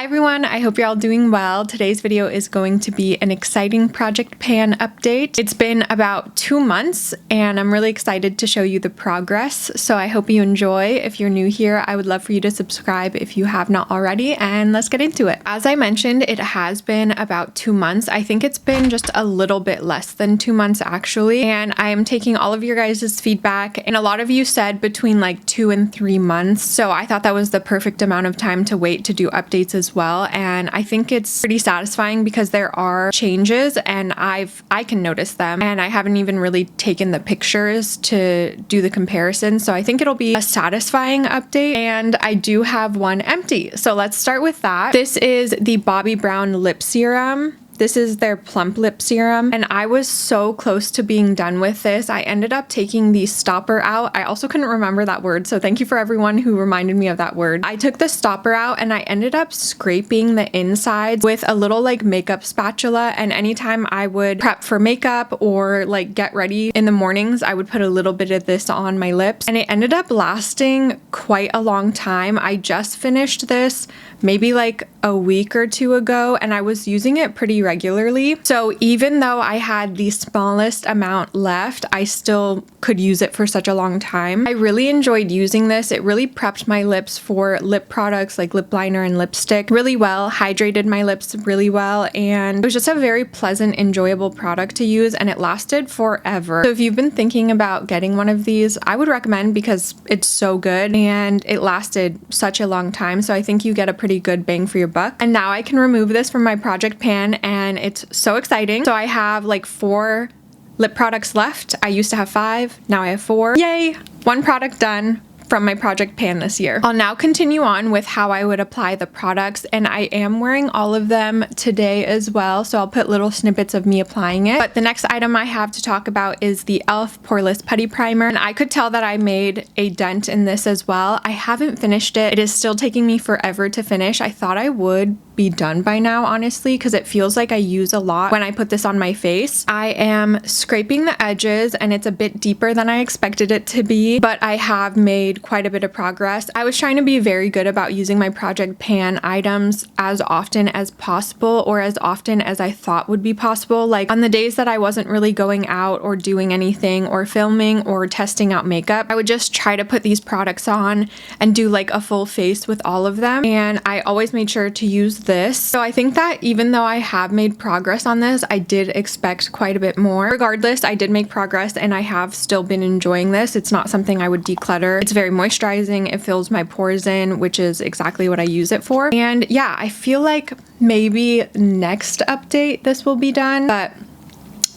Hi everyone, I hope you're all doing well. Today's video is going to be an exciting Project Pan update. It's been about 2 months and I'm really excited to show you the progress. So I hope you enjoy. If you're new here, I would love for you to subscribe if you have not already, and let's get into it. As I mentioned, it has been about 2 months. I think it's been just a little bit less than 2 months actually. And I am taking all of your guys' feedback, and a lot of you said between like 2 and 3 months. So I thought that was the perfect amount of time to wait to do updates as well. And I think it's pretty satisfying because there are changes and I can notice them, and I haven't even really taken the pictures to do the comparison. So I think it'll be a satisfying update, and I do have one empty. So let's start with that. This is the Bobbi Brown lip serum. This is their Plump lip serum, and I was so close to being done with this. I ended up taking the stopper out. I also couldn't remember that word, so thank you for everyone who reminded me of that word. I took the stopper out and I ended up scraping the insides with a little like makeup spatula, and anytime I would prep for makeup or like get ready in the mornings, I would put a little bit of this on my lips, and it ended up lasting quite a long time. I just finished this maybe like a week or two ago, and I was using it pretty regularly. So even though I had the smallest amount left, I still could use it for such a long time. I really enjoyed using this. It really prepped my lips for lip products like lip liner and lipstick really well, hydrated my lips really well, and it was just a very pleasant, enjoyable product to use, and it lasted forever. So if you've been thinking about getting one of these, I would recommend because it's so good and it lasted such a long time. So I think you get a pretty good bang for your buck. And now I can remove this from my Project Pan, and it's so exciting. So I have like 4 lip products left. I used to have 5, now I have 4. Yay! 1 product done from my Project Pan this year. I'll now continue on with how I would apply the products, and I am wearing all of them today as well, so I'll put little snippets of me applying it. But the next item I have to talk about is the E.L.F. Poreless Putty Primer, and I could tell that I made a dent in this as well. I haven't finished it. It is still taking me forever to finish. I thought I would be done by now, honestly, because it feels like I use a lot when I put this on my face. I am scraping the edges and it's a bit deeper than I expected it to be, but I have made quite a bit of progress. I was trying to be very good about using my Project Pan items as often as possible, or as often as I thought would be possible. Like on the days that I wasn't really going out or doing anything or filming or testing out makeup, I would just try to put these products on and do like a full face with all of them, and I always made sure to use this. So I think that even though I have made progress on this, I did expect quite a bit more. Regardless, I did make progress and I have still been enjoying this. It's not something I would declutter. It's very moisturizing. It fills my pores in, which is exactly what I use it for. And yeah, I feel like maybe next update this will be done, but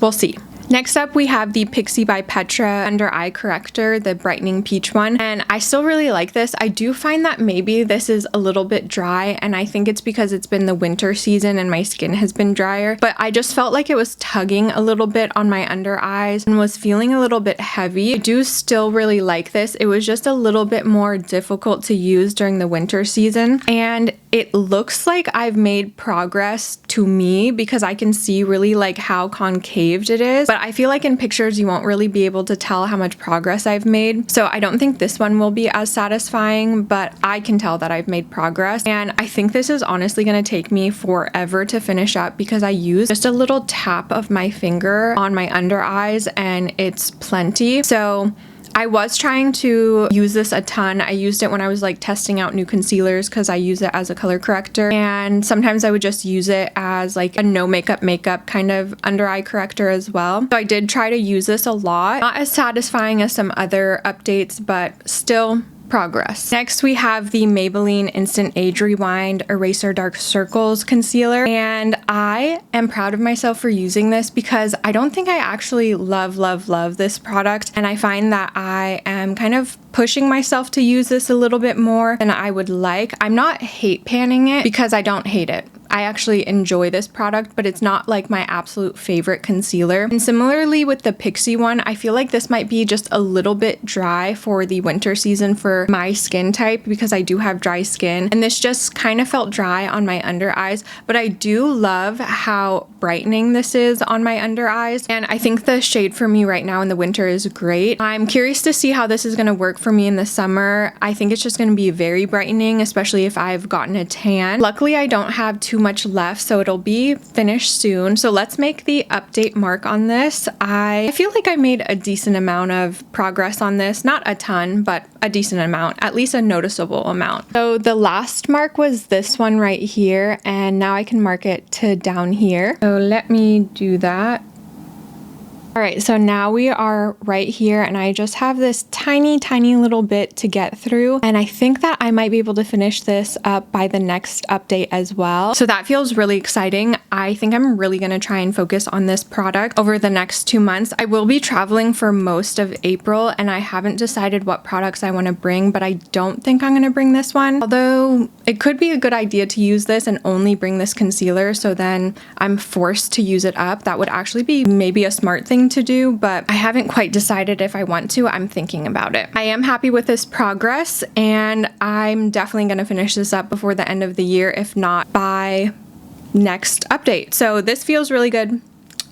we'll see. Next up, we have the PIXI by Petra under eye corrector, the brightening peach one, and I still really like this. I do find that maybe this is a little bit dry, and I think it's because it's been the winter season and my skin has been drier, but I just felt like it was tugging a little bit on my under eyes and was feeling a little bit heavy. I do still really like this. It was just a little bit more difficult to use during the winter season, and it looks like I've made progress to me because I can see really like how concaved it is, but I feel like in pictures you won't really be able to tell how much progress I've made. So I don't think this one will be as satisfying, but I can tell that I've made progress. And I think this is honestly going to take me forever to finish up because I use just a little tap of my finger on my under eyes and it's plenty. So I was trying to use this a ton. I used it when I was like testing out new concealers because I use it as a color corrector, and sometimes I would just use it as like a no makeup kind of under eye corrector as well. So I did try to use this a lot. Not as satisfying as some other updates, but still progress. Next, we have the Maybelline Instant Age Rewind Eraser Dark Circles Concealer, and I am proud of myself for using this because I don't think I actually love this product, and I find that I am kind of pushing myself to use this a little bit more than I would like. I'm not hate panning it because I don't hate it. I actually enjoy this product, but it's not like my absolute favorite concealer. And similarly with the PIXI one, I feel like this might be just a little bit dry for the winter season for my skin type because I do have dry skin, and this just kind of felt dry on my under eyes, but I do love how brightening this is on my under eyes, and I think the shade for me right now in the winter is great. I'm curious to see how this is going to work for me in the summer. I think it's just going to be very brightening, especially if I've gotten a tan. Luckily, I don't have too much left, so it'll be finished soon. So let's make the update mark on this. I feel like I made a decent amount of progress on this, not a ton, but a decent amount, at least a noticeable amount. So the last mark was this one right here, and now I can mark it to down here. So let me do that. All right, so now we are right here, and I just have this tiny little bit to get through, and I think that I might be able to finish this up by the next update as well. So that feels really exciting. I think I'm really gonna try and focus on this product over the next 2 months. I will be traveling for most of April, and I haven't decided what products I wanna bring, but I don't think I'm gonna bring this one. Although it could be a good idea to use this and only bring this concealer, so then I'm forced to use it up. That would actually be maybe a smart thing to do, but I haven't quite decided if I want to. I'm thinking about it. I am happy with this progress, and I'm definitely going to finish this up before the end of the year, if not by next update. So this feels really good.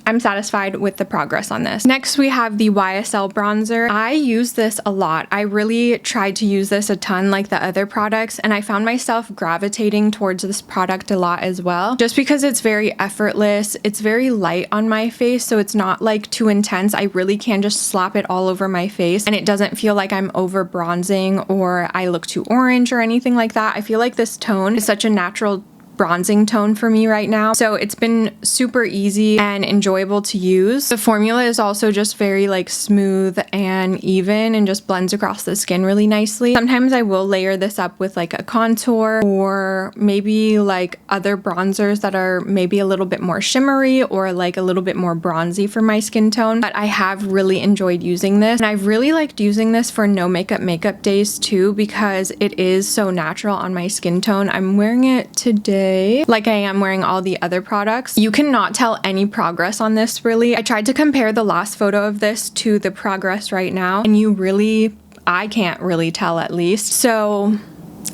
I'm satisfied with the progress on this. Next, we have the YSL bronzer. I use this a lot. I really tried to use this a ton like the other products, and I found myself gravitating towards this product a lot as well, just because it's very effortless. It's very light on my face, so it's not like too intense. I really can just slap it all over my face, and it doesn't feel like I'm over bronzing or I look too orange or anything like that. I feel like this tone is such a natural bronzing tone for me right now, so it's been super easy and enjoyable to use. The formula is also just very like smooth and even and just blends across the skin really nicely. Sometimes I will layer this up with like a contour or maybe like other bronzers that are maybe a little bit more shimmery or like a little bit more bronzy for my skin tone, but I have really enjoyed using this, and I've really liked using this for no makeup days too, because it is so natural on my skin tone. I'm wearing it today like I am wearing all the other products. You cannot tell any progress on this really. I tried to compare the last photo of this to the progress right now, and I can't really tell at least. So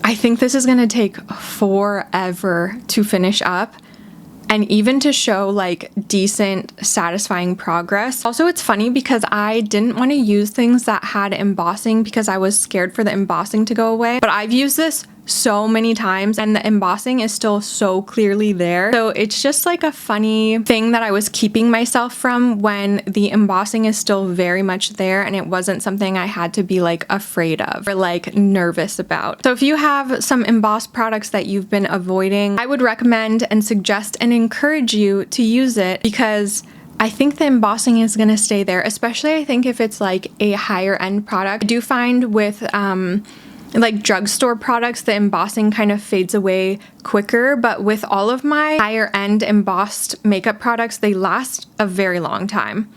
I think this is gonna take forever to finish up, and even to show like decent, satisfying progress. Also, it's funny because I didn't want to use things that had embossing because I was scared for the embossing to go away, but I've used this so many times and the embossing is still so clearly there. So it's just like a funny thing that I was keeping myself from when the embossing is still very much there, and it wasn't something I had to be like afraid of or like nervous about. So if you have some embossed products that you've been avoiding, I would recommend and suggest and encourage you to use it, because I think the embossing is going to stay there, especially I think if it's like a higher end product. I do find with like drugstore products, the embossing kind of fades away quicker, but with all of my higher end embossed makeup products, they last a very long time.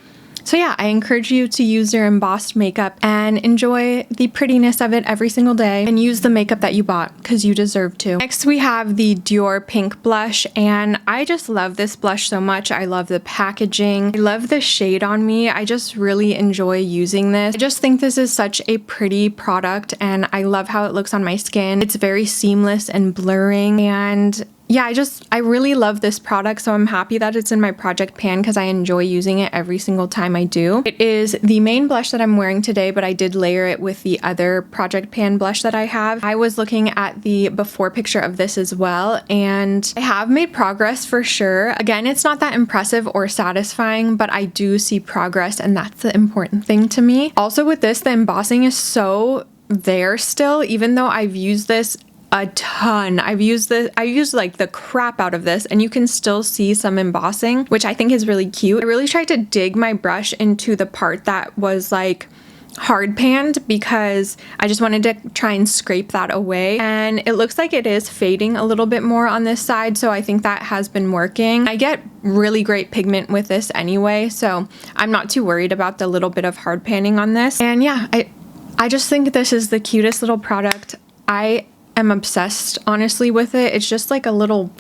So yeah, I encourage you to use your embossed makeup and enjoy the prettiness of it every single day, and use the makeup that you bought because you deserve to. Next, we have the Dior Pink Blush, and I just love this blush so much. I love the packaging. I love the shade on me. I just really enjoy using this. I just think this is such a pretty product, and I love how it looks on my skin. It's very seamless and blurring, and yeah, I really love this product, so I'm happy that it's in my project pan because I enjoy using it every single time I do. It is the main blush that I'm wearing today, but I did layer it with the other project pan blush that I have. I was looking at the before picture of this as well, and I have made progress for sure. Again, it's not that impressive or satisfying, but I do see progress, and that's the important thing to me. Also with this, the embossing is so there still, even though I've used this a ton. I used like the crap out of this, and you can still see some embossing, which I think is really cute. I really tried to dig my brush into the part that was like hard panned because I just wanted to try and scrape that away, and it looks like it is fading a little bit more on this side, so I think that has been working. I get really great pigment with this anyway, so I'm not too worried about the little bit of hard panning on this. And yeah, I just think this is the cutest little product. I am obsessed honestly with it. It's just like a little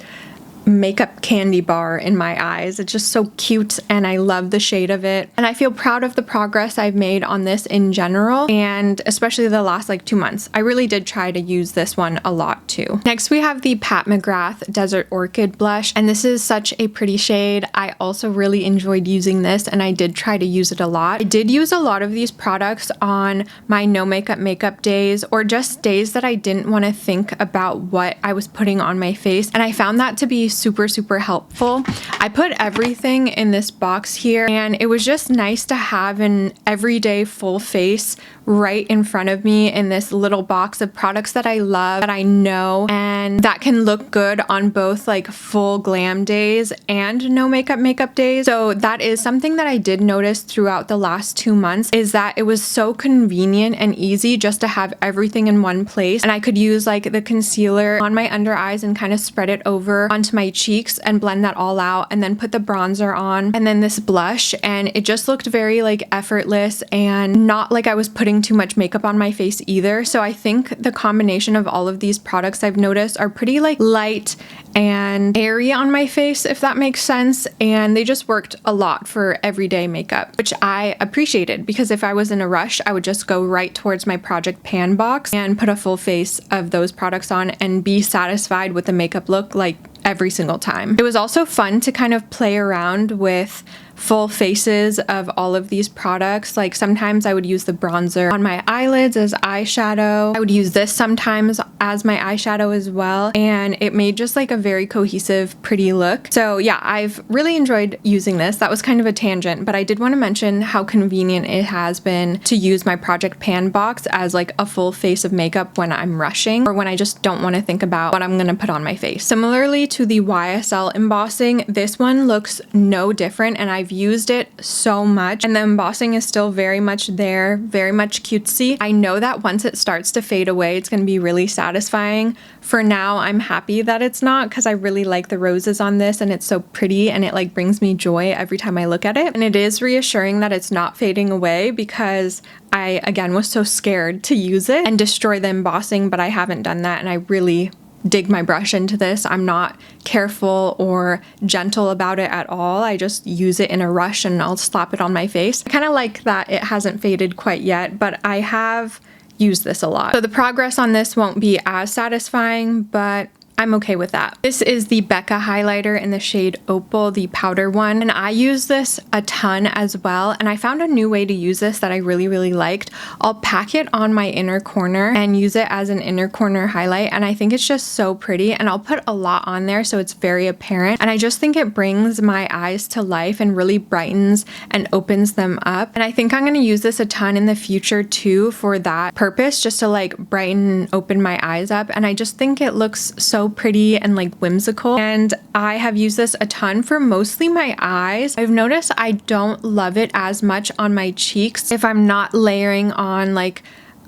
makeup candy bar in my eyes. It's just so cute and I love the shade of it. And I feel proud of the progress I've made on this in general, and especially the last like 2 months. I really did try to use this one a lot too. Next we have the Pat McGrath Desert Orchid blush, and this is such a pretty shade. I also really enjoyed using this and I did try to use it a lot. I did use a lot of these products on my no makeup days, or just days that I didn't want to think about what I was putting on my face, and I found that to be super helpful. I put everything in this box here, and it was just nice to have an everyday full face right in front of me in this little box of products that I love, that I know, and that can look good on both like full glam days and no makeup days. So that is something that I did notice throughout the last 2 months, is that it was so convenient and easy just to have everything in one place, and I could use like the concealer on my under eyes and kind of spread it over onto my cheeks and blend that all out, and then put the bronzer on and then this blush, and it just looked very like effortless and not like I was putting too much makeup on my face either. So I think the combination of all of these products I've noticed are pretty like light and airy on my face, if that makes sense, and they just worked a lot for everyday makeup, which I appreciated, because if I was in a rush I would just go right towards my project pan box and put a full face of those products on and be satisfied with the makeup look like every single time. It was also fun to kind of play around with full faces of all of these products. Like sometimes I would use the bronzer on my eyelids as eyeshadow. I would use this sometimes as my eyeshadow as well, and it made just like a very cohesive, pretty look. So yeah, I've really enjoyed using this. That was kind of a tangent, but I did want to mention how convenient it has been to use my project pan box as like a full face of makeup when I'm rushing, or when I just don't want to think about what I'm gonna put on my face. Similarly to the YSL embossing, this one looks no different, and I've used it so much, and the embossing is still very much there, very much cutesy. I know that once it starts to fade away, it's gonna be really satisfying. For now, I'm happy that it's not, because I really like the roses on this, and it's so pretty, and it like brings me joy every time I look at it. And it is reassuring that it's not fading away, because I again was so scared to use it and destroy the embossing, but I haven't done that, and I really dig my brush into this. I'm not careful or gentle about it at all. I just use it in a rush and I'll slap it on my face. I kind of like that it hasn't faded quite yet, but I have used this a lot. So the progress on this won't be as satisfying, but I'm okay with that. This is the Becca highlighter in the shade Opal, the powder one, and I use this a ton as well, and I found a new way to use this that I really liked. I'll pack it on my inner corner and use it as an inner corner highlight, and I think it's just so pretty, and I'll put a lot on there so it's very apparent, and I just think it brings my eyes to life and really brightens and opens them up. And I think I'm going to use this a ton in the future too for that purpose, just to like brighten and open my eyes up, and I just think it looks so pretty and like whimsical, and I have used this a ton for mostly my eyes. I've noticed I don't love it as much on my cheeks if I'm not layering on like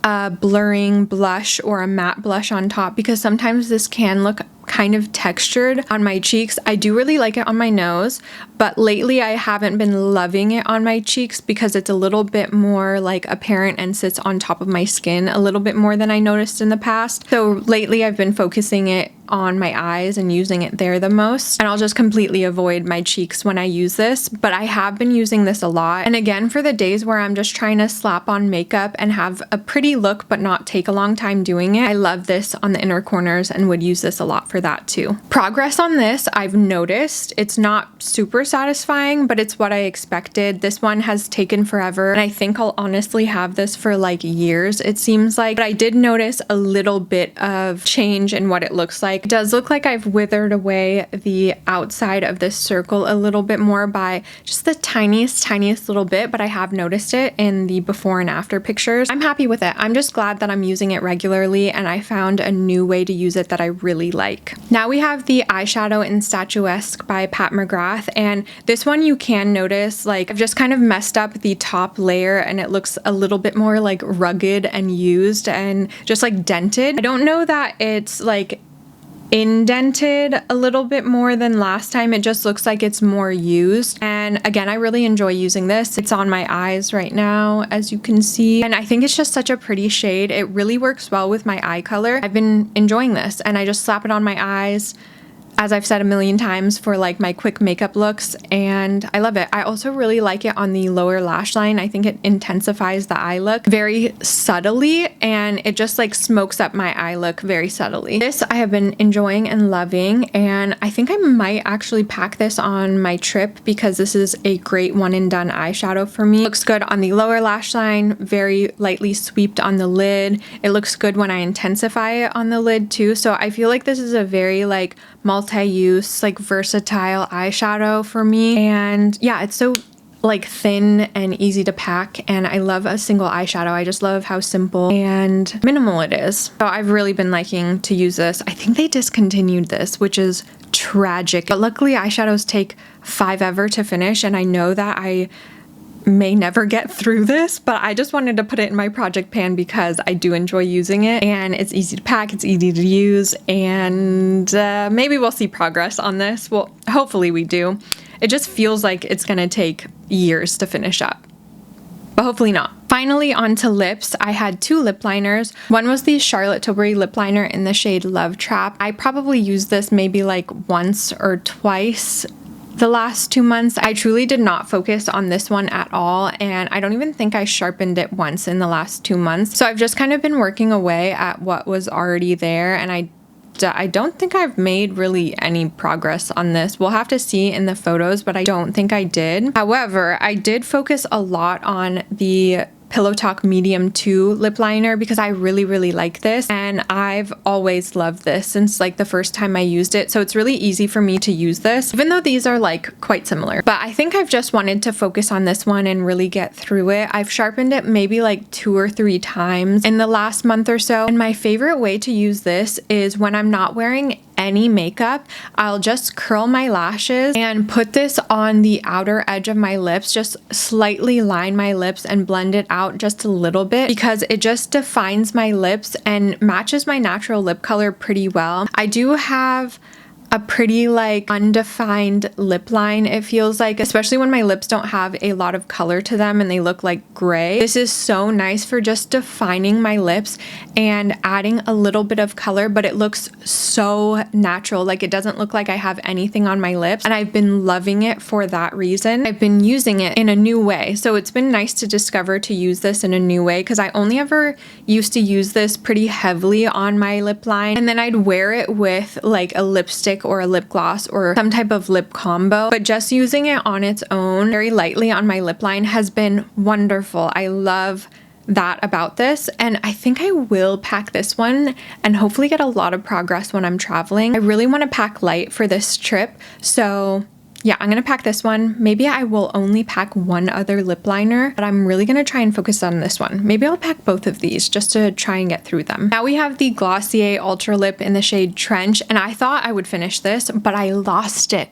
a blurring blush or a matte blush on top, because sometimes this can look kind of textured on my cheeks. I do really like it on my nose, but lately I haven't been loving it on my cheeks because it's a little bit more like apparent and sits on top of my skin a little bit more than I noticed in the past. So lately I've been focusing it on my eyes and using it there the most, and I'll just completely avoid my cheeks when I use this, but I have been using this a lot. And again, for the days where I'm just trying to slap on makeup and have a pretty look but not take a long time doing it, I love this on the inner corners and would use this a lot for that too. Progress on this, I've noticed it's not super satisfying, but it's what I expected. This one has taken forever, and I think I'll honestly have this for like years, it seems like, but I did notice a little bit of change in what it looks like. It does look like I've withered away the outside of this circle a little bit more by just the tiniest little bit, but I have noticed it in the before and after pictures. I'm happy with it. I'm just glad that I'm using it regularly, and I found a new way to use it that I really like. Now we have the eyeshadow in Statuesque by Pat McGrath, and this one you can notice like I've just kind of messed up the top layer and it looks a little bit more like rugged and used and just like dented. I don't know that it's like indented a little bit more than last time. It just looks like it's more used, and again, I really enjoy using this. It's on my eyes right now, as you can see, and I think it's just such a pretty shade. It really works well with my eye color. I've been enjoying this, and I just slap it on my eyes as I've said a million times, for like my quick makeup looks, and I love it. I also really like it on the lower lash line. I think it intensifies the eye look very subtly, and it just like smokes up my eye look very subtly. This I have been enjoying and loving, and I think I might actually pack this on my trip because this is a great one and done eyeshadow for me. Looks good on the lower lash line, very lightly sweeped on the lid. It looks good when I intensify it on the lid too. So I feel like this is a very like multi-use, like versatile eyeshadow for me. And yeah, it's so like thin and easy to pack, and I love a single eyeshadow. I just love how simple and minimal it is. So I've really been liking to use this. I think they discontinued this, which is tragic, but luckily eyeshadows take forever to finish, and I know that I may never get through this, but I just wanted to put it in my project pan because I do enjoy using it, and it's easy to pack, it's easy to use, and maybe we'll see progress on this. Well, hopefully we do. It just feels like it's gonna take years to finish up, but hopefully not. Finally, on to lips. I had two lip liners. One was the Charlotte Tilbury lip liner in the shade Love Trap. I probably used this maybe like once or twice the last 2 months. I truly did not focus on this one at all, and I don't even think I sharpened it once in the last 2 months. So I've just kind of been working away at what was already there, and I don't think I've made really any progress on this. We'll have to see in the photos, but I don't think I did. However, I did focus a lot on the Pillow Talk Medium 2 lip liner because I really like this, and I've always loved this since like the first time I used it, so it's really easy for me to use this, even though these are like quite similar. But I think I've just wanted to focus on this one and really get through it. I've sharpened it maybe like 2 or 3 times in the last month or so, and my favorite way to use this is when I'm not wearing any makeup. I'll just curl my lashes and put this on the outer edge of my lips, just slightly line my lips and blend it out just a little bit because it just defines my lips and matches my natural lip color pretty well. I do have a pretty like undefined lip line, it feels like, especially when my lips don't have a lot of color to them and they look like gray. This is so nice for just defining my lips and adding a little bit of color, but it looks so natural. Like it doesn't look like I have anything on my lips, and I've been loving it for that reason. I've been using it in a new way, so it's been nice to discover to use this in a new way because I only ever used to use this pretty heavily on my lip line, and then I'd wear it with like a lipstick or a lip gloss or some type of lip combo, but just using it on its own very lightly on my lip line has been wonderful. I love that about this, and I think I will pack this one and hopefully get a lot of progress when I'm traveling. I really want to pack light for this trip, so yeah, I'm gonna pack this one. Maybe I will only pack one other lip liner, but I'm really gonna try and focus on this one. Maybe I'll pack both of these just to try and get through them. Now we have the Glossier Ultralip in the shade Trench, and I thought I would finish this, but I lost it.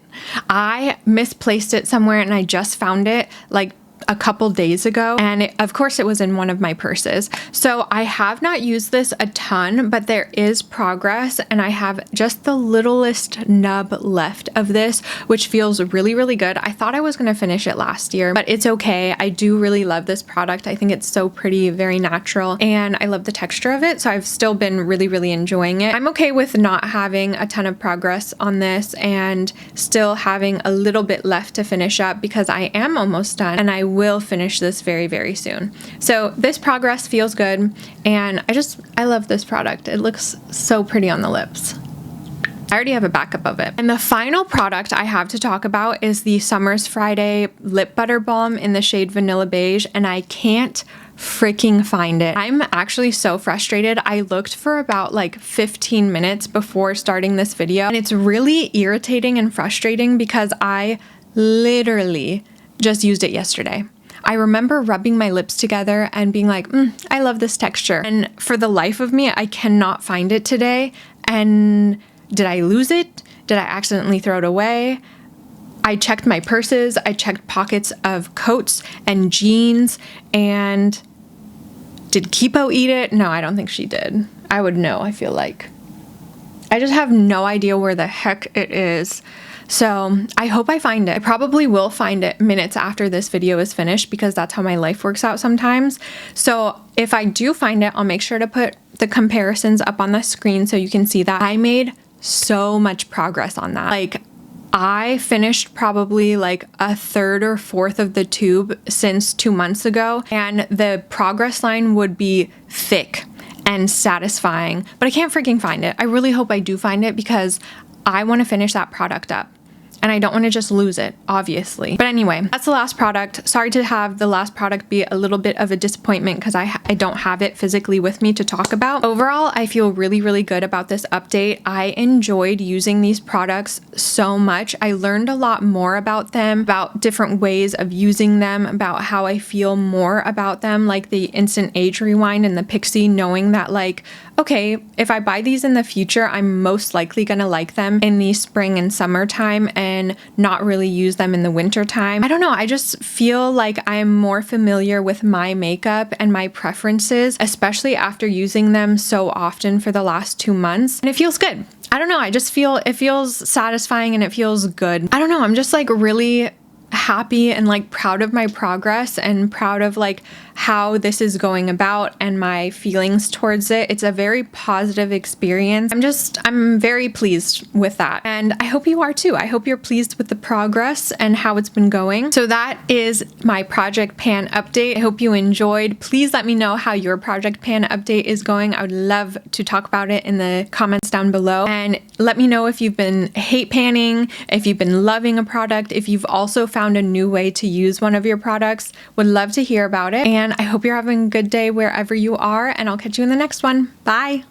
I misplaced it somewhere and I just found it like a couple days ago, and of course it was in one of my purses. So I have not used this a ton, but there is progress, and I have just the littlest nub left of this, which feels really good. I thought I was going to finish it last year, but it's okay. I do really love this product. I think it's so pretty, very natural, and I love the texture of it, so I've still been really enjoying it. I'm okay with not having a ton of progress on this and still having a little bit left to finish up because I am almost done, and I will finish this very soon. So this progress feels good, and I love this product. It looks so pretty on the lips. I already have a backup of it. And the final product I have to talk about is the Summer's Friday Lip Butter Balm in the shade Vanilla Beige, and I can't freaking find it. I'm actually so frustrated. I looked for about like 15 minutes before starting this video, and it's really irritating and frustrating because I literally just used it yesterday. I remember rubbing my lips together and being like, I love this texture. And for the life of me, I cannot find it today. And did I lose it? Did I accidentally throw it away? I checked my purses. I checked pockets of coats and jeans. And did Kipo eat it? No, I don't think she did. I would know, I feel like. I just have no idea where the heck it is. So I hope I find it. I probably will find it minutes after this video is finished because that's how my life works out sometimes. So if I do find it, I'll make sure to put the comparisons up on the screen so you can see that. I made so much progress on that. Like, I finished probably like a third or fourth of the tube since 2 months ago, and the progress line would be thick and satisfying, but I can't freaking find it. I really hope I do find it because I want to finish that product up. And I don't want to just lose it, obviously. But anyway, that's the last product. Sorry to have the last product be a little bit of a disappointment because I don't have it physically with me to talk about. Overall, I feel really, really good about this update. I enjoyed using these products so much. I learned a lot more about them, about different ways of using them, about how I feel more about them, like the Instant Age Rewind and the PIXI, knowing that like, okay, if I buy these in the future, I'm most likely gonna like them in the spring and summertime and not really use them in the winter time. I don't know, I just feel like I'm more familiar with my makeup and my preferences, especially after using them so often for the last 2 months. And it feels good. I don't know, I just feel, it feels satisfying and it feels good. I don't know, I'm just like really happy and like proud of my progress and proud of like how this is going about and my feelings towards it. It's a very positive experience. I'm very pleased with that. And I hope you are too. I hope you're pleased with the progress and how it's been going. So that is my project pan update. I hope you enjoyed. Please let me know how your project pan update is going. I would love to talk about it in the comments down below. And let me know if you've been hate panning, if you've been loving a product, if you've also found a new way to use one of your products. Would love to hear about it. And I hope you're having a good day wherever you are, and I'll catch you in the next one. Bye.